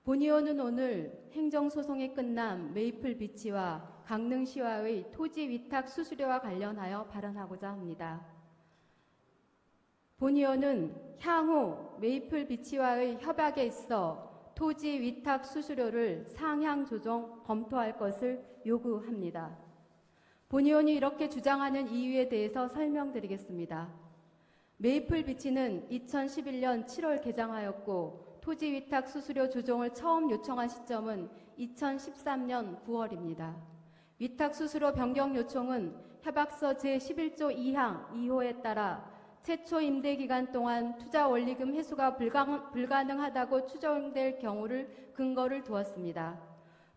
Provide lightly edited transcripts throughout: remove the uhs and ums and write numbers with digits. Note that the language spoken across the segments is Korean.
본의원은 오늘 행정소송이 끝난 메이플비치와 강릉시와의 토지 위탁 수수료와 관련하여 발언하고자 합니다. 본의원은 향후 메이플비치와의 협약에 있어 토지 위탁 수수료를 상향 조정 검토할 것을 요구합니다. 본의원이 이렇게 주장하는 이유에 대해서 설명드리겠습니다. 메이플비치는 2011년 7월 개장하였고 토지 위탁 수수료 조정을 처음 요청한 시점은 2013년 9월입니다. 위탁 수수료 변경 요청은 협약서 제11조 2항 2호에 따라 최초 임대 기간 동안 투자 원리금 회수가 불가능하다고 추정될 경우를 근거를 두었습니다.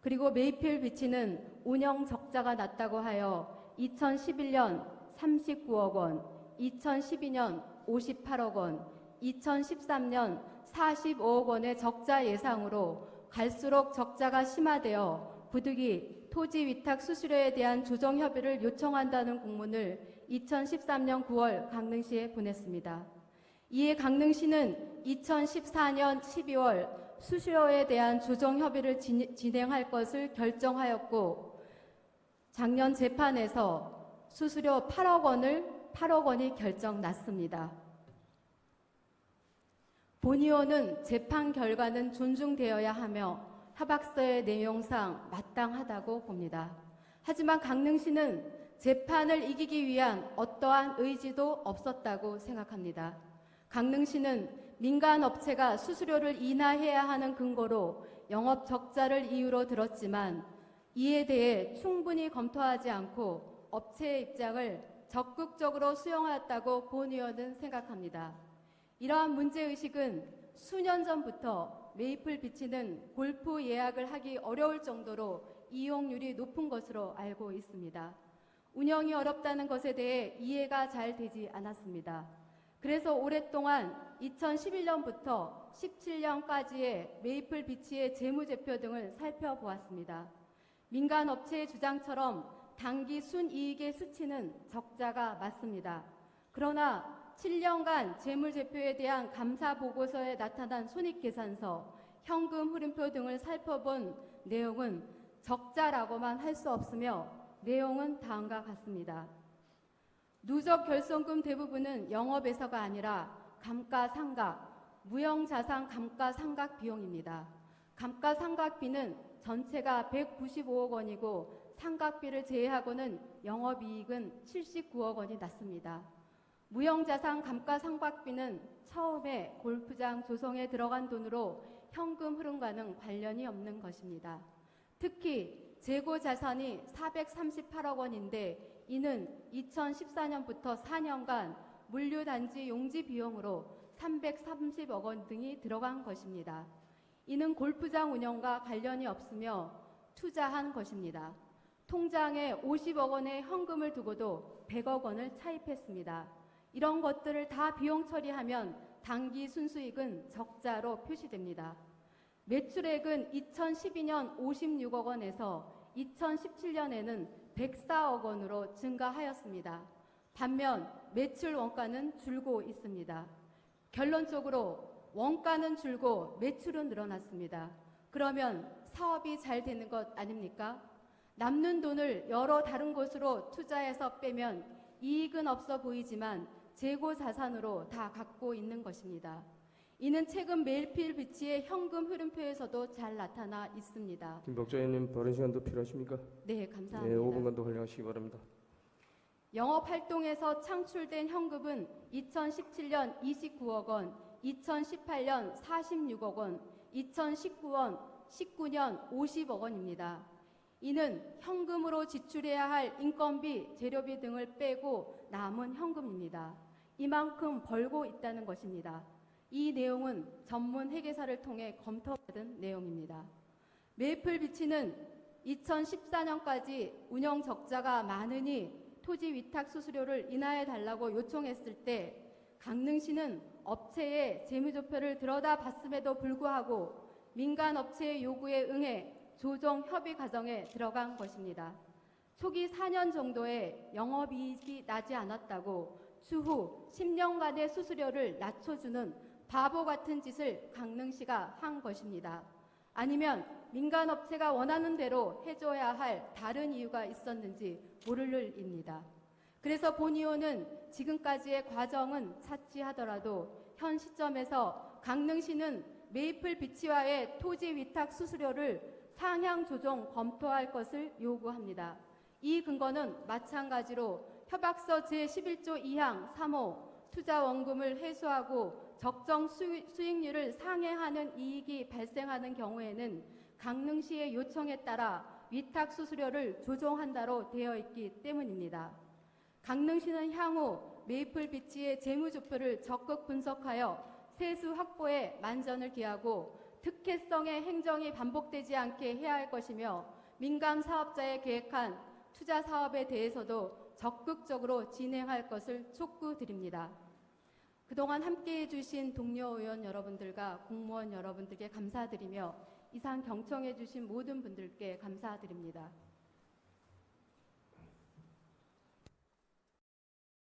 그리고 메이플비치는 운영 적자가 났다고 하여 2011년 39억 원, 2012년 58억 원, 2013년 45억 원의 적자 예상으로 갈수록 적자가 심화되어 부득이 토지 위탁 수수료에 대한 조정 협의를 요청한다는 공문을 2013년 9월 강릉시에 보냈습니다. 이에 강릉시는 2014년 12월 수수료에 대한 조정 협의를 진행할 것을 결정하였고 작년 재판에서 수수료 8억 원이 결정났습니다. 본의원은 재판 결과는 존중되어야 하며 협약서의 내용상 마땅하다고 봅니다. 하지만 강릉시는 재판을 이기기 위한 어떠한 의지도 없었다고 생각합니다. 강릉시는 민간 업체가 수수료를 인하해야 하는 근거로 영업 적자를 이유로 들었지만 이에 대해 충분히 검토하지 않고 업체의 입장을 적극적으로 수용하였다고 본의원은 생각합니다. 이러한 문제의식은 수년 전부터 메이플비치는 골프 예약을 하기 어려울 정도로 이용률이 높은 것으로 알고 있습니다. 운영이 어렵다는 것에 대해 이해가 잘 되지 않았습니다. 그래서 오랫동안 2011년부터 17년까지의 메이플비치의 재무제표 등을 살펴보았습니다. 민간 업체의 주장처럼 단기 순이익의 수치는 적자가 맞습니다. 그러나 7년간 재무제표에 대한 감사보고서에 나타난 손익계산서, 현금 흐름표 등을 살펴본 내용은 적자라고만 할 수 없으며 내용은 다음과 같습니다. 누적 결손금 대부분은 영업에서가 아니라 감가상각, 무형자산 감가상각 비용입니다. 감가상각비는 전체가 195억 원이고 상각비를 제외하고는 영업이익은 79억 원이 났습니다. 무형자산 감가상각비는 처음에 골프장 조성에 들어간 돈으로 현금 흐름과는 관련이 없는 것입니다. 특히 재고자산이 438억 원인데 이는 2014년부터 4년간 물류단지 용지 비용으로 330억 원 등이 들어간 것입니다. 이는 골프장 운영과 관련이 없으며 투자한 것입니다. 통장에 50억 원의 현금을 두고도 100억 원을 차입했습니다. 이런 것들을 다 비용 처리하면 단기 순수익은 적자로 표시됩니다. 매출액은 2012년 56억 원에서 2017년에는 104억 원으로 증가하였습니다. 반면 매출 원가는 줄고 있습니다. 결론적으로 원가는 줄고 매출은 늘어났습니다. 그러면 사업이 잘 되는 것 아닙니까? 남는 돈을 여러 다른 곳으로 투자해서 빼면 이익은 없어 보이지만 재고 자산으로 다 갖고 있는 것입니다. 이는 최근 메이플비치의 현금 흐름표에서도 잘 나타나 있습니다. 김복자 의원님 발언 시간도 필요하십니까? 네, 감사합니다. 네, 5분간도 활용하시기 바랍니다. 영업활동에서 창출된 현금은 2017년 29억 원, 2018년 46억 원, 2019년 50억 원입니다. 이는 현금으로 지출해야 할 인건비, 재료비 등을 빼고 남은 현금입니다. 이만큼 벌고 있다는 것입니다. 이 내용은 전문 회계사를 통해 검토받은 내용입니다. 메이플비치는 2014년까지 운영 적자가 많으니 토지 위탁 수수료를 인하해 달라고 요청했을 때 강릉시는 업체의 재무제표를 들여다봤음에도 불구하고 민간 업체의 요구에 응해 조정 협의 과정에 들어간 것입니다. 초기 4년 정도의 영업이익이 나지 않았다고 추후 10년간의 수수료를 낮춰주는 바보 같은 짓을 강릉시가 한 것입니다. 아니면 민간업체가 원하는 대로 해줘야 할 다른 이유가 있었는지 모를 일입니다. 그래서 본의원은 지금까지의 과정은 차치하더라도 현 시점에서 강릉시는 메이플 비치와의 토지 위탁 수수료를 상향 조정 검토할 것을 요구합니다. 이 근거는 마찬가지로 협약서 제11조 2항 3호 투자 원금을 회수하고 적정 수익률을 상회하는 이익이 발생하는 경우에는 강릉시의 요청에 따라 위탁 수수료를 조정한다로 되어 있기 때문입니다. 강릉시는 향후 메이플 비치의 재무제표를 적극 분석하여 세수 확보에 만전을 기하고 특혜성의 행정이 반복되지 않게 해야 할 것이며 민간 사업자의 계획한 투자 사업에 대해서도 적극적으로 진행할 것을 촉구드립니다. 그동안 함께해 주신 동료 의원 여러분들과 공무원 여러분들께 감사드리며 이상 경청해 주신 모든 분들께 감사드립니다.